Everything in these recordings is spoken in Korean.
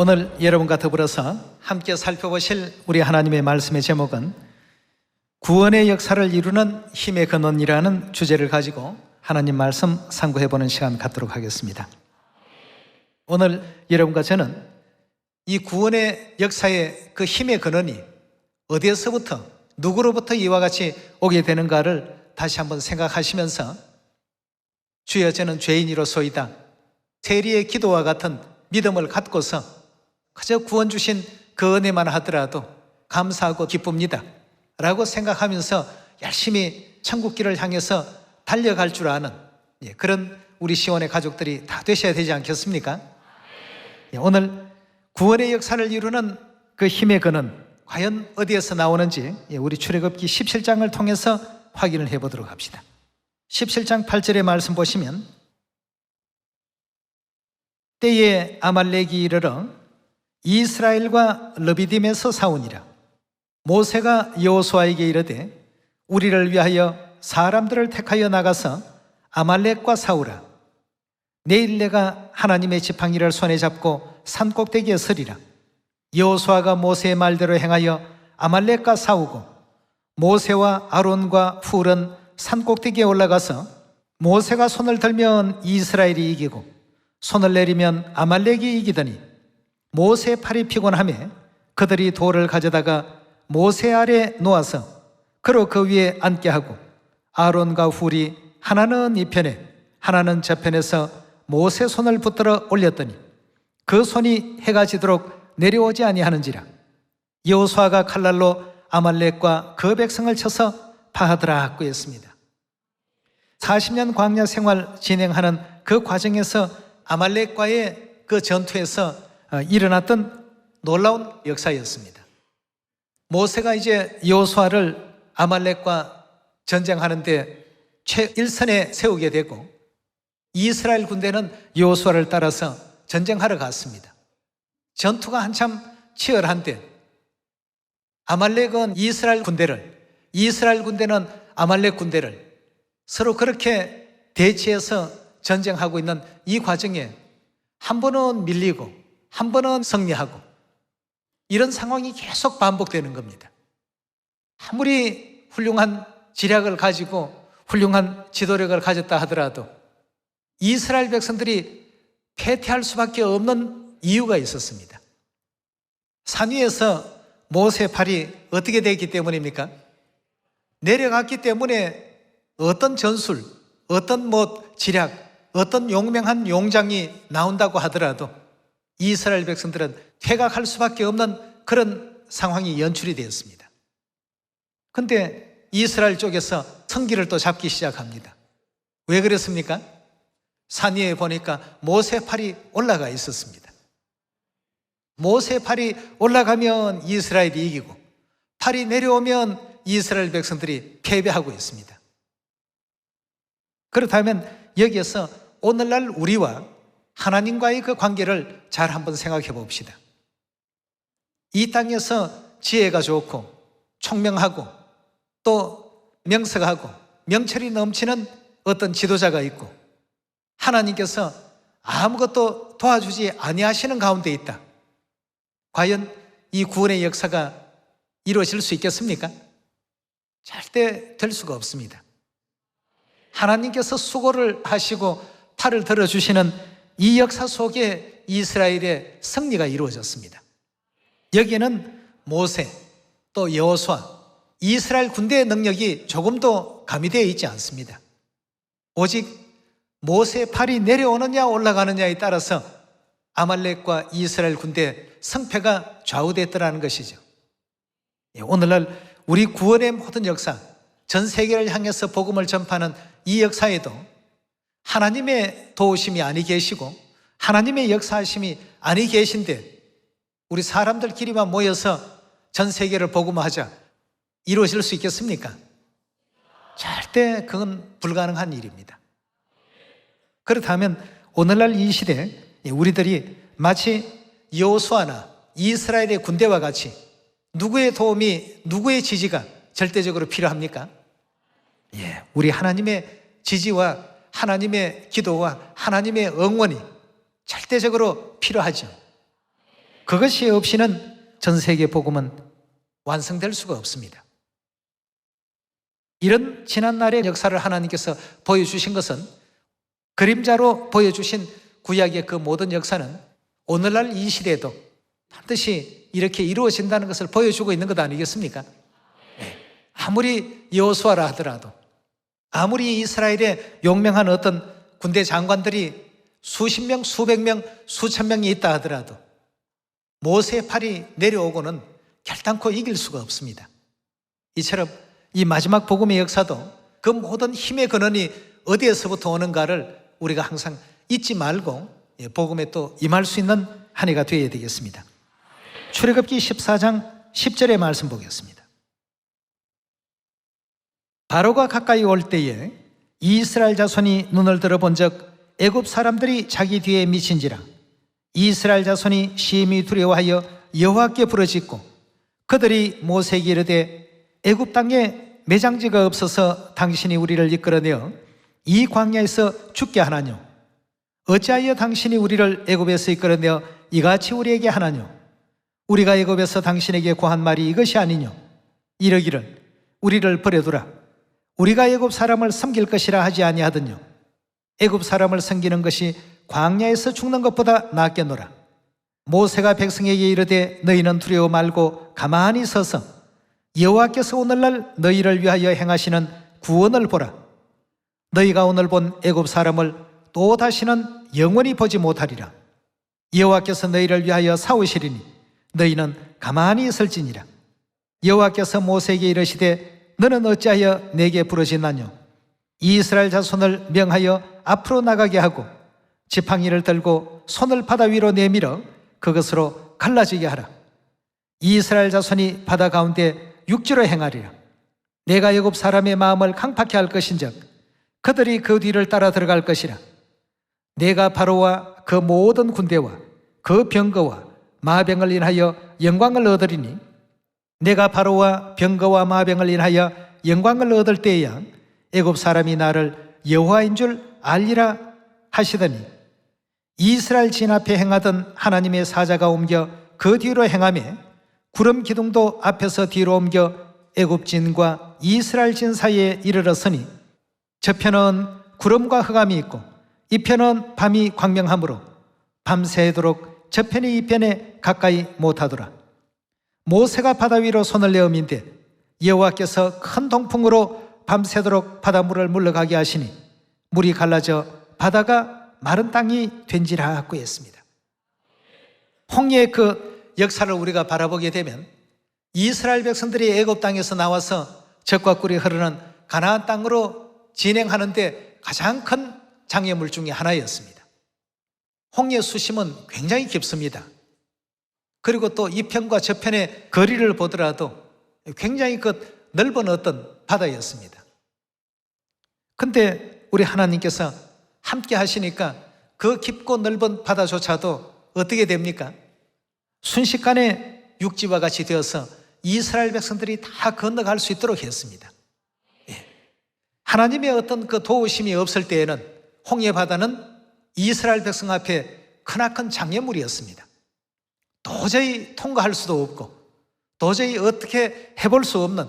오늘 여러분과 더불어서 함께 살펴보실 우리 하나님의 말씀의 제목은 구원의 역사를 이루는 힘의 근원이라는 주제를 가지고 하나님 말씀 상고해보는 시간 갖도록 하겠습니다. 오늘 여러분과 저는 이 구원의 역사의 그 힘의 근원이 어디에서부터 누구로부터 이와 같이 오게 되는가를 다시 한번 생각하시면서 주여 저는 죄인이로소이다, 세리의 기도와 같은 믿음을 갖고서 그저 구원 주신 그 은혜만 하더라도 감사하고 기쁩니다 라고 생각하면서 열심히 천국길을 향해서 달려갈 줄 아는 그런 우리 시온의 가족들이 다 되셔야 되지 않겠습니까? 오늘 구원의 역사를 이루는 그 힘의 근원 과연 어디에서 나오는지 우리 출애굽기 17장을 통해서 확인을 해보도록 합시다. 17장 8절의 말씀 보시면 때에 아말렉이 이르러 이스라엘과 르비딤에서 싸우니라. 모세가 여호수아에게 이르되 우리를 위하여 사람들을 택하여 나가서 아말렉과 싸우라. 내일 내가 하나님의 지팡이를 손에 잡고 산 꼭대기에 서리라. 여호수아가 모세의 말대로 행하여 아말렉과 싸우고 모세와 아론과 훌은 산 꼭대기에 올라가서 모세가 손을 들면 이스라엘이 이기고 손을 내리면 아말렉이 이기더니 모세의 팔이 피곤하매 그들이 돌을 가져다가 모세 아래 놓아서 그로 그 위에 앉게 하고 아론과 훌이 하나는 이 편에 하나는 저 편에서 모세 손을 붙들어 올렸더니 그 손이 해가 지도록 내려오지 아니하는지라. 여호수아가 칼날로 아말렉과 그 백성을 쳐서 파하더라 하고 했습니다. 40년 광야 생활 진행하는 그 과정에서 아말렉과의 그 전투에서 일어났던 놀라운 역사였습니다. 모세가 이제 여호수아를 아말렉과 전쟁하는데 최일선에 세우게 되고 이스라엘 군대는 여호수아를 따라서 전쟁하러 갔습니다. 전투가 한참 치열한데 아말렉은 이스라엘 군대를, 이스라엘 군대는 아말렉 군대를 서로 그렇게 대치해서 전쟁하고 있는 이 과정에 한 번은 밀리고 한 번은 승리하고 이런 상황이 계속 반복되는 겁니다. 아무리 훌륭한 지략을 가지고 훌륭한 지도력을 가졌다 하더라도 이스라엘 백성들이 패퇴할 수밖에 없는 이유가 있었습니다. 산 위에서 모세의 팔이 어떻게 되기 때문입니까? 내려갔기 때문에 어떤 전술, 어떤 지략, 어떤 용맹한 용장이 나온다고 하더라도 이스라엘 백성들은 퇴각할 수밖에 없는 그런 상황이 연출이 되었습니다. 그런데 이스라엘 쪽에서 성기를 또 잡기 시작합니다. 왜 그랬습니까? 산 위에 보니까 모세 팔이 올라가 있었습니다. 모세 팔이 올라가면 이스라엘이 이기고 팔이 내려오면 이스라엘 백성들이 패배하고 있습니다. 그렇다면 여기에서 오늘날 우리와 하나님과의 그 관계를 잘 한번 생각해 봅시다. 이 땅에서 지혜가 좋고 총명하고 또 명석하고 명철이 넘치는 어떤 지도자가 있고 하나님께서 아무것도 도와주지 아니하시는 가운데 있다. 과연 이 구원의 역사가 이루어질 수 있겠습니까? 절대 될 수가 없습니다. 하나님께서 수고를 하시고 팔을 들어주시는 이 역사 속에 이스라엘의 승리가 이루어졌습니다. 여기에는 모세 또 여호수아 이스라엘 군대의 능력이 조금도 가미되어 있지 않습니다. 오직 모세의 팔이 내려오느냐 올라가느냐에 따라서 아말렉과 이스라엘 군대의 승패가 좌우됐더라는 것이죠. 오늘날 우리 구원의 모든 역사, 전 세계를 향해서 복음을 전파하는 이 역사에도 하나님의 도우심이 아니 계시고 하나님의 역사하심이 아니 계신데 우리 사람들끼리만 모여서 전 세계를 복음화하자 이루어질 수 있겠습니까? 절대 그건 불가능한 일입니다. 그렇다면 오늘날 이 시대 우리들이 마치 여호수아나 이스라엘의 군대와 같이 누구의 도움이, 누구의 지지가 절대적으로 필요합니까? 우리 하나님의 지지와 하나님의 기도와 하나님의 응원이 절대적으로 필요하죠. 그것이 없이는 전 세계 복음은 완성될 수가 없습니다. 이런 지난날의 역사를 하나님께서 보여주신 것은 그림자로 보여주신 구약의 그 모든 역사는 오늘날 이 시대에도 반드시 이렇게 이루어진다는 것을 보여주고 있는 것 아니겠습니까? 아무리 여호수아라 하더라도, 아무리 이스라엘에 용맹한 어떤 군대 장관들이 수십 명, 수백 명, 수천 명이 있다 하더라도 모세의 팔이 내려오고는 결단코 이길 수가 없습니다. 이처럼 이 마지막 복음의 역사도 그 모든 힘의 근원이 어디에서부터 오는가를 우리가 항상 잊지 말고 복음에 또 임할 수 있는 한 해가 되어야 되겠습니다. 출애굽기 14장 10절의 말씀 보겠습니다. 바로가 가까이 올 때에 이스라엘 자손이 눈을 들어본 적 애굽 사람들이 자기 뒤에 미친지라. 이스라엘 자손이 심히 두려워하여 여호와께 부르짖고 그들이 모세에게 이르되 애굽 땅에 매장지가 없어서 당신이 우리를 이끌어내어 이 광야에서 죽게 하나뇨? 어찌하여 당신이 우리를 애굽에서 이끌어내어 이같이 우리에게 하나뇨? 우리가 애굽에서 당신에게 고한 말이 이것이 아니뇨? 이러기를 우리를 버려두라. 우리가 애굽 사람을 섬길 것이라 하지 아니하더뇨? 애굽 사람을 섬기는 것이 광야에서 죽는 것보다 낫겠노라. 모세가 백성에게 이르되 너희는 두려워 말고 가만히 서서 여호와께서 오늘날 너희를 위하여 행하시는 구원을 보라. 너희가 오늘 본 애굽 사람을 또 다시는 영원히 보지 못하리라. 여호와께서 너희를 위하여 싸우시리니 너희는 가만히 있을지니라. 여호와께서 모세에게 이르시되 너는 어찌하여 내게 부르짖나뇨? 이스라엘 자손을 명하여 앞으로 나가게 하고 지팡이를 들고 손을 바다 위로 내밀어 그것으로 갈라지게 하라. 이스라엘 자손이 바다 가운데 육지로 행하리라. 내가 애굽 사람의 마음을 강팍케 할 것인즉 그들이 그 뒤를 따라 들어갈 것이라. 내가 바로와 그 모든 군대와 그 병거와 마병을 인하여 영광을 얻으리니 내가 바로와 병거와 마병을 인하여 영광을 얻을 때에야 애굽 사람이 나를 여호와인 줄 알리라 하시더니 이스라엘 진 앞에 행하던 하나님의 사자가 옮겨 그 뒤로 행하며 구름 기둥도 앞에서 뒤로 옮겨 애굽 진과 이스라엘 진 사이에 이르렀으니 저편은 구름과 흑암이 있고 이편은 밤이 광명하므로 밤새도록 저편이 이편에 가까이 못하더라. 모세가 바다 위로 손을 내어민데 여호와께서 큰 동풍으로 밤새도록 바닷물을 물러가게 하시니 물이 갈라져 바다가 마른 땅이 된지라 하고 했습니다. 홍해의 그 역사를 우리가 바라보게 되면 이스라엘 백성들이 애굽 땅에서 나와서 젖과 꿀이 흐르는 가나안 땅으로 진행하는데 가장 큰 장애물 중에 하나였습니다. 홍해 수심은 굉장히 깊습니다. 그리고 또 이편과 저편의 거리를 보더라도 굉장히 그 넓은 어떤 바다였습니다. 근데 우리 하나님께서 함께 하시니까 그 깊고 넓은 바다조차도 어떻게 됩니까? 순식간에 육지와 같이 되어서 이스라엘 백성들이 다 건너갈 수 있도록 했습니다. 하나님의 어떤 그 도우심이 없을 때에는 홍해 바다는 이스라엘 백성 앞에 크나큰 장애물이었습니다. 도저히 통과할 수도 없고 도저히 어떻게 해볼 수 없는,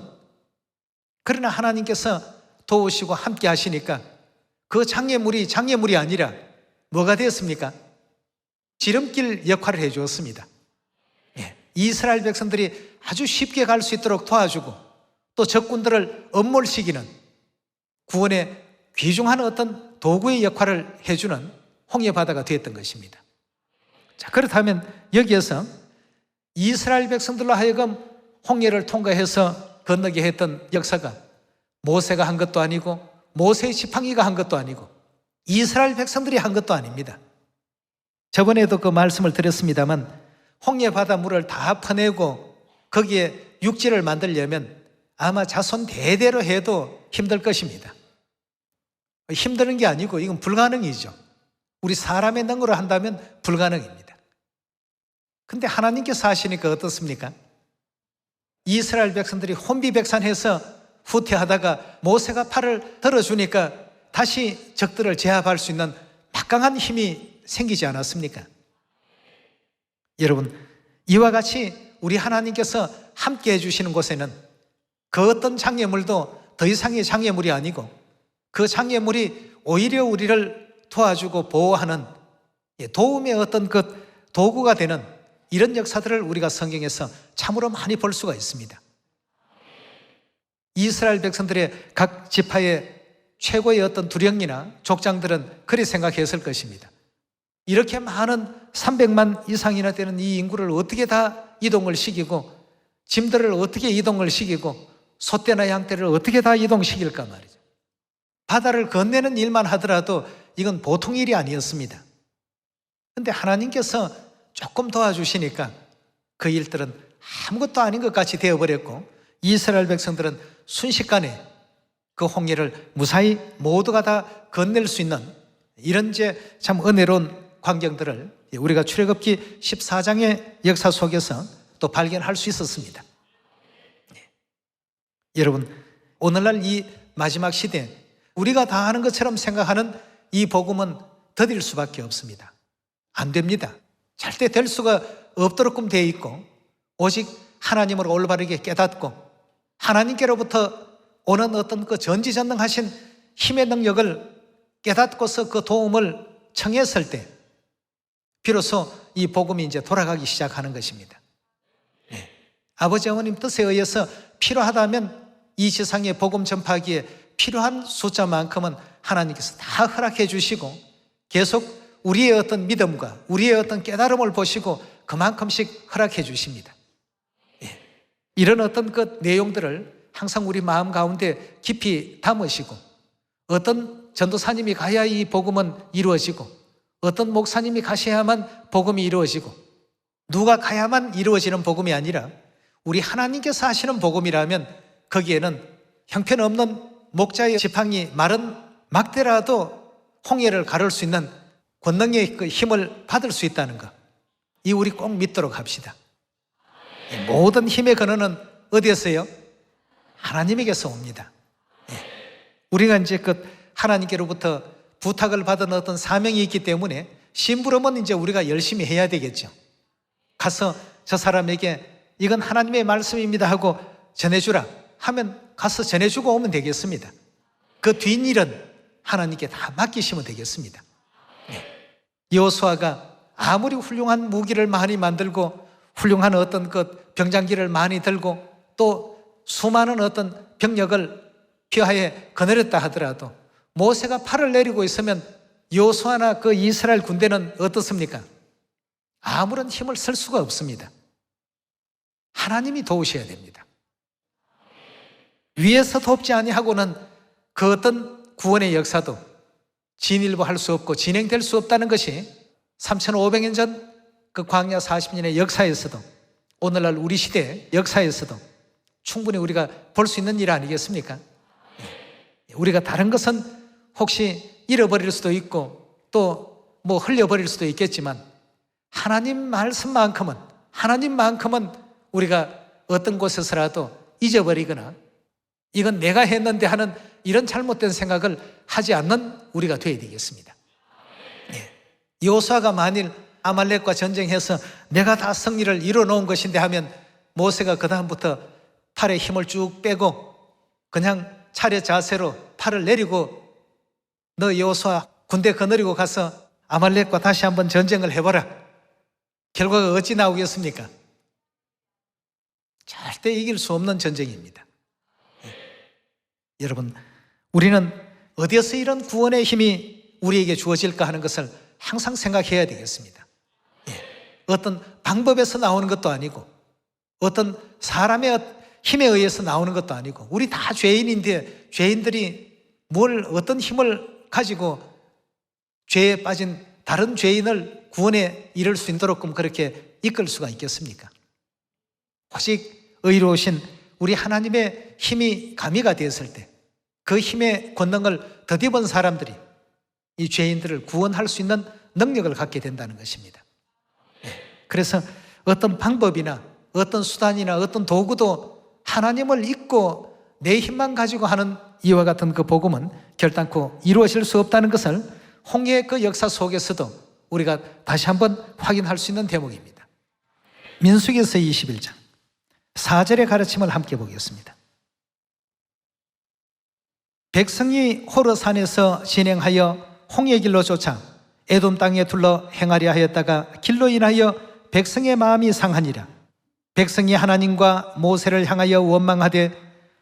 그러나 하나님께서 도우시고 함께 하시니까 그 장애물이 아니라 뭐가 되었습니까? 지름길 역할을 해 주었습니다. 이스라엘 백성들이 아주 쉽게 갈 수 있도록 도와주고 또 적군들을 엄몰시키는 구원의 귀중한 어떤 도구의 역할을 해주는 홍해 바다가 되었던 것입니다. 자, 그렇다면 여기에서 이스라엘 백성들로 하여금 홍해를 통과해서 건너게 했던 역사가 모세가 한 것도 아니고 모세의 지팡이가 한 것도 아니고 이스라엘 백성들이 한 것도 아닙니다. 저번에도 그 말씀을 드렸습니다만 홍해 바다 물을 다 퍼내고 거기에 육지를 만들려면 아마 자손 대대로 해도 힘들 것입니다. 힘드는 게 아니고 이건 불가능이죠. 우리 사람의 능으로 한다면 불가능입니다. 근데 하나님께서 하시니까 어떻습니까? 이스라엘 백성들이 혼비백산해서 후퇴하다가 모세가 팔을 들어주니까 다시 적들을 제압할 수 있는 막강한 힘이 생기지 않았습니까? 여러분, 이와 같이 우리 하나님께서 함께 해주시는 곳에는 그 어떤 장애물도 더 이상의 장애물이 아니고 그 장애물이 오히려 우리를 도와주고 보호하는 도움의 어떤 그 도구가 되는 이런 역사들을 우리가 성경에서 참으로 많이 볼 수가 있습니다. 이스라엘 백성들의 각 지파의 최고의 어떤 두령이나 족장들은 그리 생각했을 것입니다. 이렇게 많은 300만 이상이나 되는 이 인구를 어떻게 다 이동을 시키고 짐들을 어떻게 이동을 시키고 소떼나 양떼를 어떻게 다 이동시킬까 말이죠. 바다를 건네는 일만 하더라도 이건 보통 일이 아니었습니다. 그런데 하나님께서 조금 도와주시니까 그 일들은 아무것도 아닌 것 같이 되어버렸고 이스라엘 백성들은 순식간에 그 홍해를 무사히 모두가 다 건넬 수 있는 이런 참 은혜로운 광경들을 우리가 출애굽기 14장의 역사 속에서 또 발견할 수 있었습니다. 여러분, 오늘날 이 마지막 시대 우리가 다 하는 것처럼 생각하는 이 복음은 더딜 수밖에 없습니다. 안 됩니다. 절대 될 수가 없도록끔 되어 있고 오직 하나님을 올바르게 깨닫고 하나님께로부터 오는 어떤 그 전지전능하신 힘의 능력을 깨닫고서 그 도움을 청했을 때 비로소 이 복음이 이제 돌아가기 시작하는 것입니다. 네. 아버지 어머님 뜻에 의해서 필요하다면 이 세상의 복음 전파하기에 필요한 숫자만큼은 하나님께서 다 허락해 주시고 계속 우리의 어떤 믿음과 우리의 어떤 깨달음을 보시고 그만큼씩 허락해 주십니다. 예. 이런 어떤 그 내용들을 항상 우리 마음 가운데 깊이 담으시고 어떤 전도사님이 가야 이 복음은 이루어지고 어떤 목사님이 가셔야만 복음이 이루어지고 누가 가야만 이루어지는 복음이 아니라 우리 하나님께서 하시는 복음이라면 거기에는 형편없는 목자의 지팡이 마른 막대라도 홍해를 가를 수 있는 권능의 그 힘을 받을 수 있다는 것, 이 우리 꼭 믿도록 합시다. 모든 힘의 근원은 어디에서요? 하나님에게서 옵니다. 우리가 이제 그 하나님께로부터 부탁을 받은 어떤 사명이 있기 때문에 심부름은 이제 우리가 열심히 해야 되겠죠. 가서 저 사람에게 이건 하나님의 말씀입니다 하고 전해주라 하면 가서 전해주고 오면 되겠습니다. 그 뒷일은 하나님께 다 맡기시면 되겠습니다. 여호수아가 아무리 훌륭한 무기를 많이 만들고 훌륭한 어떤 그 병장기를 많이 들고 또 수많은 어떤 병력을 휘하에 거느렸다 하더라도 모세가 팔을 내리고 있으면 여호수아나 그 이스라엘 군대는 어떻습니까? 아무런 힘을 쓸 수가 없습니다. 하나님이 도우셔야 됩니다. 위에서 돕지 아니하고는 그 어떤 구원의 역사도 진일보할 수 없고 진행될 수 없다는 것이 3500년 전 그 광야 40년의 역사에서도 오늘날 우리 시대의 역사에서도 충분히 우리가 볼 수 있는 일 아니겠습니까? 우리가 다른 것은 혹시 잃어버릴 수도 있고 또 뭐 흘려버릴 수도 있겠지만 하나님만큼은 우리가 어떤 곳에서라도 잊어버리거나 이건 내가 했는데 하는 이런 잘못된 생각을 하지 않는 우리가 되어야 되겠습니다. 여호수아가 만일 아말렉과 전쟁해서 내가 다 승리를 이뤄 놓은 것인데 하면 모세가 그 다음부터 팔에 힘을 쭉 빼고 그냥 차렷 자세로 팔을 내리고 너 여호수아 군대 거느리고 가서 아말렉과 다시 한번 전쟁을 해보라. 결과가 어찌 나오겠습니까? 절대 이길 수 없는 전쟁입니다. 여러분, 우리는 어디에서 이런 구원의 힘이 우리에게 주어질까 하는 것을 항상 생각해야 되겠습니다. 어떤 방법에서 나오는 것도 아니고 어떤 사람의 힘에 의해서 나오는 것도 아니고 우리 다 죄인인데 죄인들이 어떤 힘을 가지고 죄에 빠진 다른 죄인을 구원에 이를 수 있도록 그렇게 이끌 수가 있겠습니까? 오직 의로우신 우리 하나님의 힘이 가미가 되었을 때 그 힘의 권능을 덧입은 사람들이 이 죄인들을 구원할 수 있는 능력을 갖게 된다는 것입니다. 그래서 어떤 방법이나 어떤 수단이나 어떤 도구도 하나님을 잊고 내 힘만 가지고 하는 이와 같은 그 복음은 결단코 이루어질 수 없다는 것을 홍해의 그 역사 속에서도 우리가 다시 한번 확인할 수 있는 대목입니다. 민수기서 21장 4절의 가르침을 함께 보겠습니다. 백성이 호르산에서 진행하여 홍해 길로 쫓아 에돔 땅에 둘러 행하려 하였다가 길로 인하여 백성의 마음이 상하니라. 백성이 하나님과 모세를 향하여 원망하되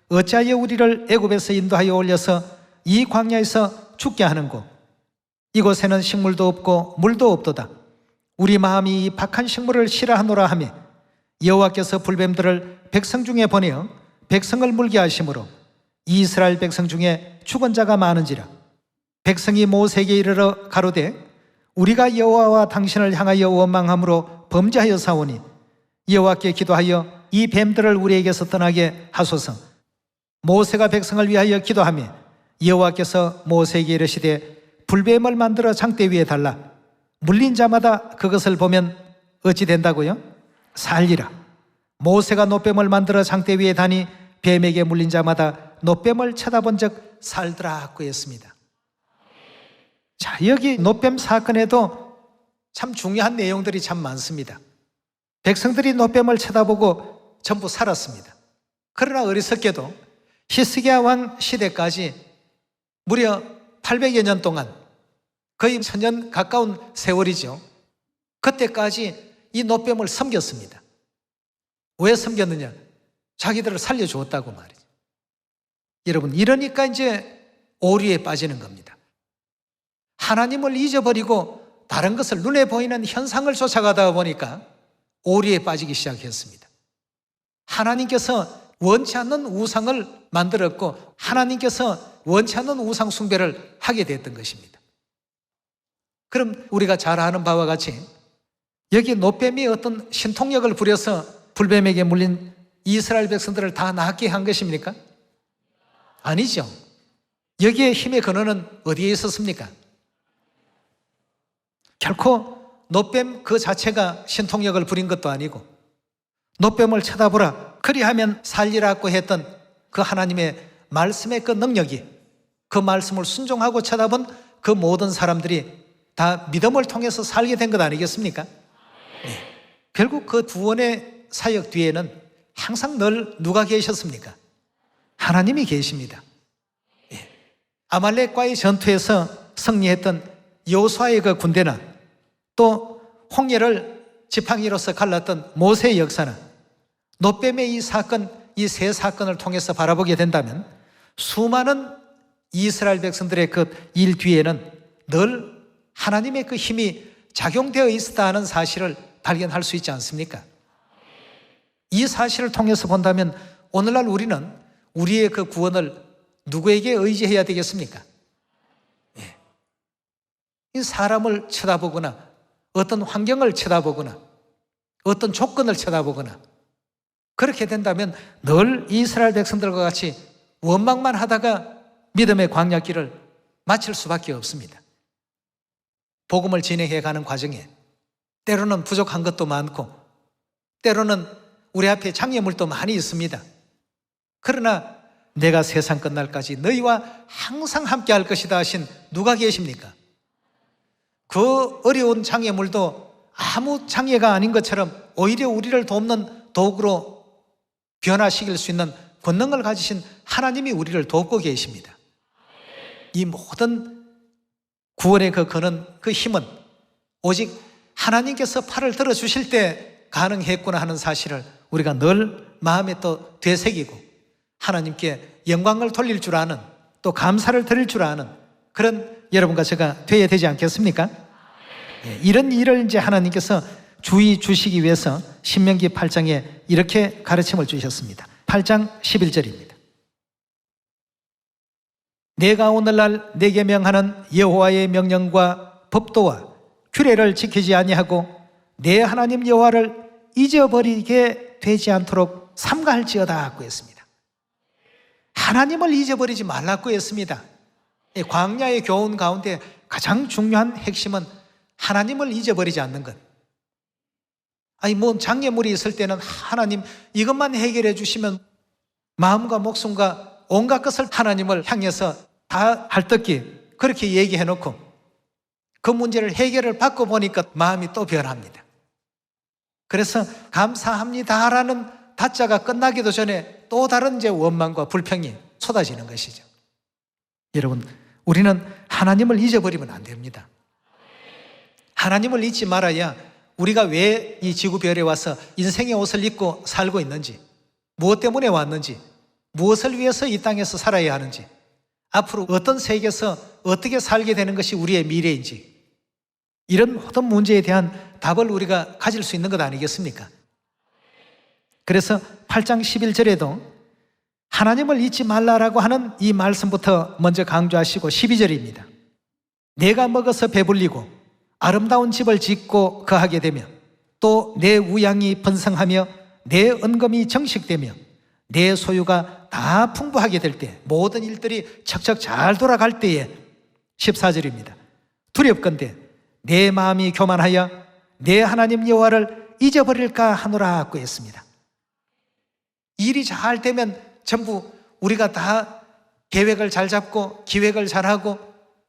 어찌하여 우리를 애굽에서 인도하여 올려서 이 광야에서 죽게 하는고 이곳에는 식물도 없고 물도 없도다. 우리 마음이 이 박한 식물을 싫어하노라 하며 여호와께서 불뱀들을 백성 중에 보내어 백성을 물게 하심으로 이스라엘 백성 중에 죽은 자가 많은지라. 백성이 모세에게 이르러 가로되 우리가 여호와와 당신을 향하여 원망함으로 범죄하여 사오니 여호와께 기도하여 이 뱀들을 우리에게서 떠나게 하소서. 모세가 백성을 위하여 기도하며 여호와께서 모세에게 이르시되 불뱀을 만들어 장대 위에 달라 물린 자마다 그것을 보면 어찌 된다고요? 살리라. 모세가 놋뱀을 만들어 장대 위에 다니 뱀에게 물린 자마다 놋뱀을 쳐다본 적 살더라고 했습니다. 자, 여기 놋뱀 사건에도 참 중요한 내용들이 참 많습니다. 백성들이 놋뱀을 쳐다보고 전부 살았습니다. 그러나 어리석게도 히스기야 왕 시대까지 무려 800여 년 동안 거의 1000년 가까운 세월이죠. 그때까지 이 놋뱀을 섬겼습니다. 왜 섬겼느냐? 자기들을 살려주었다고 말이죠. 여러분, 이러니까 이제 오류에 빠지는 겁니다. 하나님을 잊어버리고 다른 것을 눈에 보이는 현상을 쫓아가다 보니까 오류에 빠지기 시작했습니다. 하나님께서 원치 않는 우상을 만들었고 하나님께서 원치 않는 우상 숭배를 하게 됐던 것입니다. 그럼 우리가 잘 아는 바와 같이 여기 놋뱀이 어떤 신통력을 부려서 불뱀에게 물린 이스라엘 백성들을 다 낫게 한 것입니까? 아니죠. 여기에 힘의 근원은 어디에 있었습니까? 결코 놋뱀 그 자체가 신통력을 부린 것도 아니고 놋뱀을 쳐다보라 그리하면 살리라고 했던 그 하나님의 말씀의 그 능력이 그 말씀을 순종하고 쳐다본 그 모든 사람들이 다 믿음을 통해서 살게 된 것 아니겠습니까? 네. 결국 그 구원의 사역 뒤에는 항상 늘 누가 계셨습니까? 하나님이 계십니다. 네. 아말렉과의 전투에서 승리했던 여호수아의 그 군대나 또 홍해를 지팡이로서 갈랐던 모세의 역사나 놋뱀의 이 사건, 이 세 사건을 통해서 바라보게 된다면 수많은 이스라엘 백성들의 그 일 뒤에는 늘 하나님의 그 힘이 작용되어 있었다는 사실을 발견할 수 있지 않습니까? 이 사실을 통해서 본다면 오늘날 우리는 우리의 그 구원을 누구에게 의지해야 되겠습니까? 이 사람을 쳐다보거나 어떤 환경을 쳐다보거나 어떤 조건을 쳐다보거나 그렇게 된다면 늘 이스라엘 백성들과 같이 원망만 하다가 믿음의 광야길을 마칠 수밖에 없습니다. 복음을 진행해가는 과정에 때로는 부족한 것도 많고 때로는 우리 앞에 장애물도 많이 있습니다. 그러나 내가 세상 끝날까지 너희와 항상 함께 할 것이다 하신 누가 계십니까? 그 어려운 장애물도 아무 장애가 아닌 것처럼 오히려 우리를 돕는 도구로 변화시킬 수 있는 권능을 가지신 하나님이 우리를 돕고 계십니다. 이 모든 구원의 그 근원, 그 힘은 오직 하나님께서 팔을 들어주실 때 가능했구나 하는 사실을 우리가 늘 마음에 또 되새기고 하나님께 영광을 돌릴 줄 아는 또 감사를 드릴 줄 아는 그런 여러분과 제가 되어야 되지 않겠습니까? 이런 일을 이제 하나님께서 주의 주시기 위해서 신명기 8장에 이렇게 가르침을 주셨습니다. 8장 11절입니다. 내가 오늘날 내게 명하는 여호와의 명령과 법도와 규례를 지키지 아니하고 내 하나님 여호와를 잊어버리게 되지 않도록 삼가할지어다 고 했습니다. 하나님을 잊어버리지 말라고 했습니다. 이 광야의 교훈 가운데 가장 중요한 핵심은 하나님을 잊어버리지 않는 것. 아니 뭐 장애물이 있을 때는 하나님 이것만 해결해 주시면 마음과 목숨과 온갖 것을 하나님을 향해서 다 할떡기 그렇게 얘기해 놓고 그 문제를 해결을 받고 보니까 마음이 또 변합니다. 그래서 감사합니다라는 다자가 끝나기도 전에 또 다른 이제 원망과 불평이 쏟아지는 것이죠. 여러분, 우리는 하나님을 잊어버리면 안 됩니다. 하나님을 잊지 말아야 우리가 왜 이 지구별에 와서 인생의 옷을 입고 살고 있는지, 무엇 때문에 왔는지, 무엇을 위해서 이 땅에서 살아야 하는지, 앞으로 어떤 세계에서 어떻게 살게 되는 것이 우리의 미래인지, 이런 모든 문제에 대한 답을 우리가 가질 수 있는 것 아니겠습니까? 그래서 8장 11절에도 하나님을 잊지 말라라고 하는 이 말씀부터 먼저 강조하시고 12절입니다. 내가 먹어서 배불리고 아름다운 집을 짓고 거하게 되며 또 내 우양이 번성하며 내 은금이 정식되며 내 소유가 다 풍부하게 될 때, 모든 일들이 척척 잘 돌아갈 때에 14절입니다. 두렵건대 내 마음이 교만하여 내 하나님 여호와를 잊어버릴까 하노라 고 했습니다. 일이 잘 되면 전부 우리가 다 계획을 잘 잡고 기획을 잘하고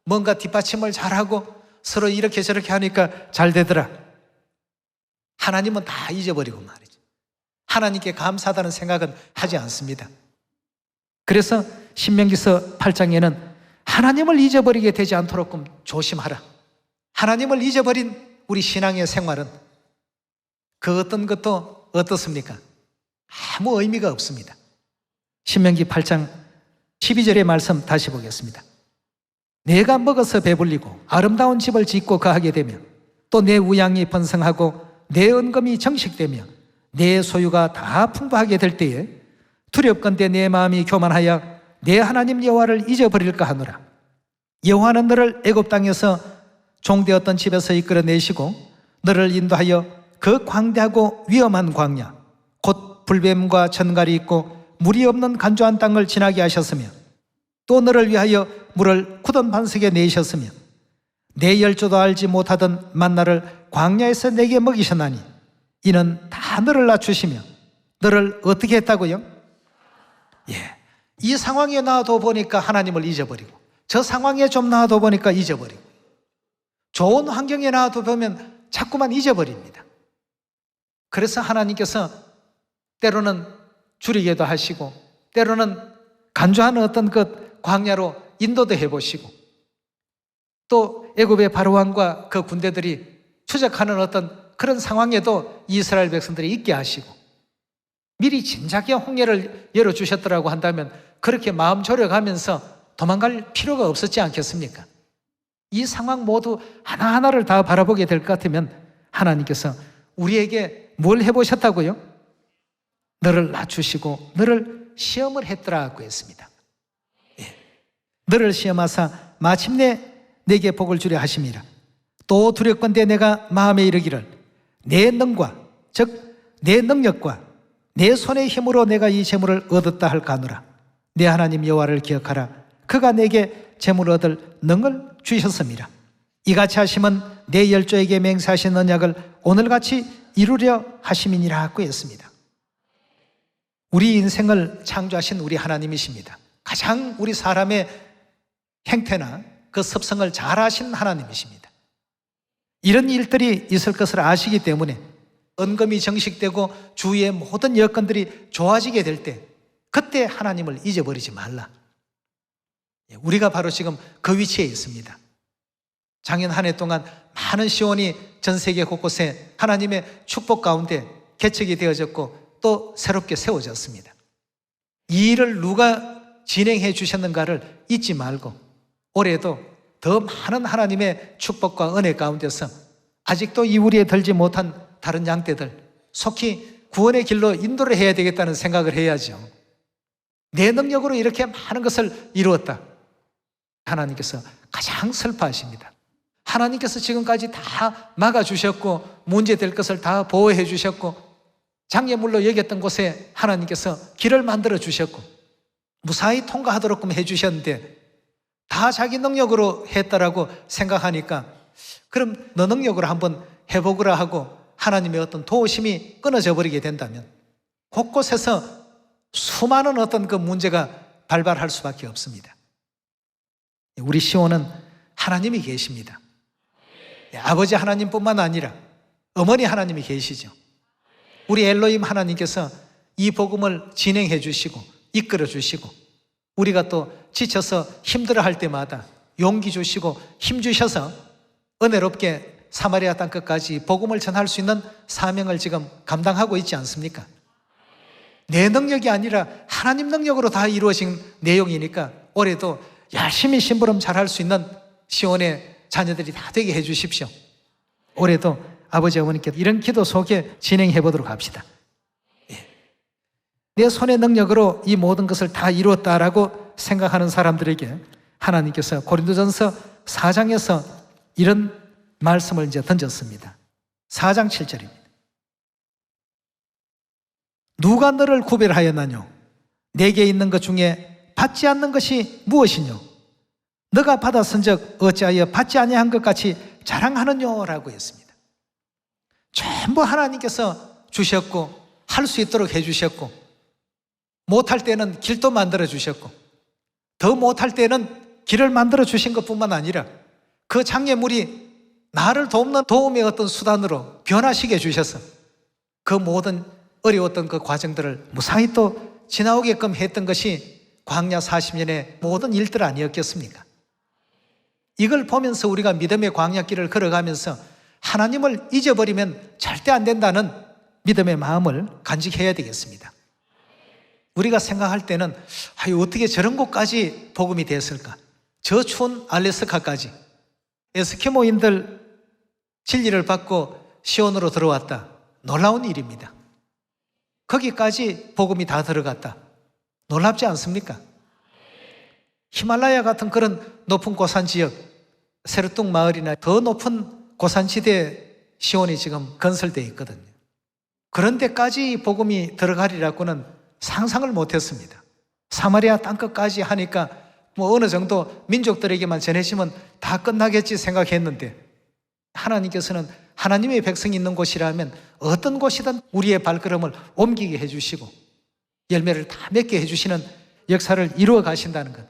뭔가 뒷받침을 잘하고 서로 이렇게 저렇게 하니까 잘 되더라. 하나님은 다 잊어버리고 말이죠. 하나님께 감사하다는 생각은 하지 않습니다. 그래서 신명기서 8장에는 하나님을 잊어버리게 되지 않도록 조심하라. 하나님을 잊어버린 우리 신앙의 생활은 그 어떤 것도 어떻습니까? 아무 의미가 없습니다. 신명기 8장 12절의 말씀 다시 보겠습니다. 내가 먹어서 배불리고 아름다운 집을 짓고 거하게 되며 또 내 우양이 번성하고 내 은금이 정식되며 내 소유가 다 풍부하게 될 때에 두렵건대 내 마음이 교만하여 내 하나님 여호와를 잊어버릴까 하노라. 여호와는 너를 애굽 땅에서 종되었던 집에서 이끌어내시고 너를 인도하여 그 광대하고 위험한 광야 곧 불뱀과 전갈이 있고 물이 없는 간조한 땅을 지나게 하셨으며 또 너를 위하여 물을 굳은 반석에 내셨으며 내 열조도 알지 못하던 만나를 광야에서 내게 먹이셨나니 이는 다 너를 낮추시며 너를 어떻게 했다고요? 이 상황에 놔둬 보니까 하나님을 잊어버리고 저 상황에 좀 놔둬 보니까 잊어버리고 좋은 환경에 놔둬 보면 자꾸만 잊어버립니다. 그래서 하나님께서 때로는 줄이게도 하시고 때로는 간주하는 어떤 것 광야로 인도도 해보시고 또 애굽의 바로왕과 그 군대들이 추적하는 어떤 그런 상황에도 이스라엘 백성들이 있게 하시고 미리 진작에 홍해를 열어주셨더라고 한다면 그렇게 마음 졸여가면서 도망갈 필요가 없었지 않겠습니까? 이 상황 모두 하나하나를 다 바라보게 될 것 같으면 하나님께서 우리에게 뭘 해보셨다고요? 너를 낮추시고 너를 시험을 했더라고 했습니다. 너를 시험하사 마침내 내게 복을 주려 하심이라. 또 두렵건대 내가 마음에 이르기를 내 능과 즉 내 능력과 내 손의 힘으로 내가 이 재물을 얻었다 할까 하노라. 내 하나님 여호와를 기억하라. 그가 내게 재물을 얻을 능을 주셨음이라. 이같이 하심은 내 열조에게 맹세하신 언약을 오늘같이 이루려 하심이니라고 했습니다. 우리 인생을 창조하신 우리 하나님이십니다. 가장 우리 사람의 행태나 그 습성을 잘 아신 하나님이십니다. 이런 일들이 있을 것을 아시기 때문에 은금이 정식되고 주위의 모든 여건들이 좋아지게 될 때 그때 하나님을 잊어버리지 말라. 우리가 바로 지금 그 위치에 있습니다. 작년 한 해 동안 많은 시온이 전 세계 곳곳에 하나님의 축복 가운데 개척이 되어졌고 또 새롭게 세워졌습니다. 이 일을 누가 진행해 주셨는가를 잊지 말고 올해도 더 많은 하나님의 축복과 은혜 가운데서 아직도 이우리에 들지 못한 다른 양떼들 속히 구원의 길로 인도를 해야 되겠다는 생각을 해야죠. 내 능력으로 이렇게 많은 것을 이루었다. 하나님께서 가장 슬퍼하십니다. 하나님께서 지금까지 다 막아주셨고 문제될 것을 다 보호해 주셨고 장애물로 여겼던 곳에 하나님께서 길을 만들어 주셨고 무사히 통과하도록 해주셨는데 다 자기 능력으로 했다라고 생각하니까 그럼 너 능력으로 한번 해보거라 하고 하나님의 어떤 도우심이 끊어져 버리게 된다면 곳곳에서 수많은 어떤 그 문제가 발발할 수밖에 없습니다. 우리 시온은 하나님이 계십니다. 아버지 하나님뿐만 아니라 어머니 하나님이 계시죠. 우리 엘로힘 하나님께서 이 복음을 진행해 주시고 이끌어 주시고 우리가 또 지쳐서 힘들어 할 때마다 용기 주시고 힘 주셔서 은혜롭게 사마리아 땅끝까지 복음을 전할 수 있는 사명을 지금 감당하고 있지 않습니까? 내 능력이 아니라 하나님 능력으로 다 이루어진 내용이니까 올해도 열심히 심부름 잘할 수 있는 시온의 자녀들이 다 되게 해 주십시오. 올해도 아버지 어머니께 이런 기도 속에 진행해 보도록 합시다. 내 손의 능력으로 이 모든 것을 다 이루었다라고 생각하는 사람들에게 하나님께서 고린도전서 4장에서 이런 말씀을 이제 던졌습니다. 4장 7절입니다. 누가 너를 구별하였나뇨? 내게 있는 것 중에 받지 않는 것이 무엇이뇨? 너가 받았은즉 어찌하여 받지 아니한 것 같이 자랑하느뇨? 라고 했습니다. 전부 하나님께서 주셨고 할 수 있도록 해주셨고 못할 때는 길도 만들어 주셨고 더 못할 때는 길을 만들어 주신 것뿐만 아니라 그 장애물이 나를 돕는 도움의 어떤 수단으로 변화시켜 주셔서 그 모든 어려웠던 그 과정들을 무사히 또 지나오게끔 했던 것이 광야 40년의 모든 일들 아니었겠습니까? 이걸 보면서 우리가 믿음의 광야길을 걸어가면서 하나님을 잊어버리면 절대 안 된다는 믿음의 마음을 간직해야 되겠습니다. 우리가 생각할 때는 어떻게 저런 곳까지 복음이 됐을까? 저 추운 알래스카까지 에스키모인들 진리를 받고 시온으로 들어왔다. 놀라운 일입니다. 거기까지 복음이 다 들어갔다. 놀랍지 않습니까? 히말라야 같은 그런 높은 고산 지역, 세르뚱 마을이나 더 높은 고산지대에 시온이 지금 건설되어 있거든요. 그런 데까지 복음이 들어가리라고는 상상을 못했습니다. 사마리아 땅끝까지 하니까 뭐 어느 정도 민족들에게만 전해지면 다 끝나겠지 생각했는데 하나님께서는 하나님의 백성이 있는 곳이라면 어떤 곳이든 우리의 발걸음을 옮기게 해주시고 열매를 다 맺게 해주시는 역사를 이루어 가신다는 것,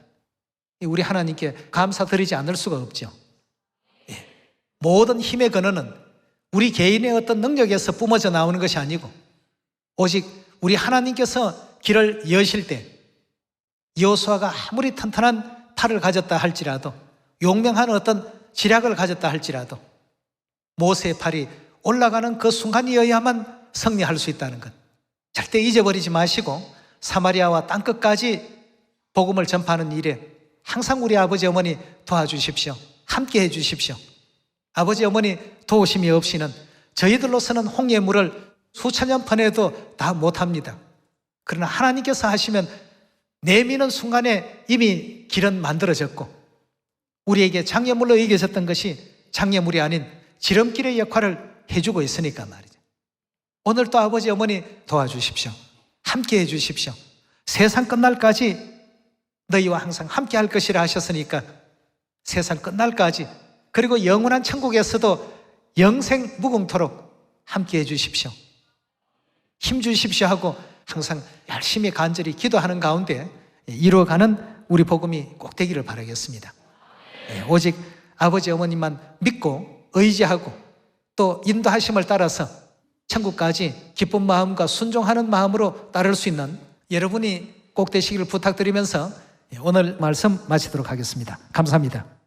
우리 하나님께 감사드리지 않을 수가 없죠. 모든 힘의 근원은 우리 개인의 어떤 능력에서 뿜어져 나오는 것이 아니고 오직 우리 하나님께서 길을 여실 때 여호수아가 아무리 튼튼한 팔을 가졌다 할지라도 용맹한 어떤 지략을 가졌다 할지라도 모세의 팔이 올라가는 그 순간이어야만 승리할 수 있다는 것 절대 잊어버리지 마시고 사마리아와 땅끝까지 복음을 전파하는 일에 항상 우리 아버지 어머니 도와주십시오. 함께 해주십시오. 아버지 어머니 도우심이 없이는 저희들로서는 홍해물을 수천 년 퍼내도 다 못합니다. 그러나 하나님께서 하시면 내미는 순간에 이미 길은 만들어졌고 우리에게 장애물로 여겨졌던 것이 장애물이 아닌 지름길의 역할을 해주고 있으니까 말이죠. 오늘 또 아버지 어머니 도와주십시오. 함께 해주십시오. 세상 끝날까지 너희와 항상 함께 할 것이라 하셨으니까 세상 끝날까지 그리고 영원한 천국에서도 영생 무궁토록 함께 해주십시오. 힘 주십시오 하고 항상 열심히 간절히 기도하는 가운데 이루어가는 우리 복음이 꼭 되기를 바라겠습니다. 오직 아버지 어머님만 믿고 의지하고 또 인도하심을 따라서 천국까지 기쁜 마음과 순종하는 마음으로 따를 수 있는 여러분이 꼭 되시기를 부탁드리면서 오늘 말씀 마치도록 하겠습니다. 감사합니다.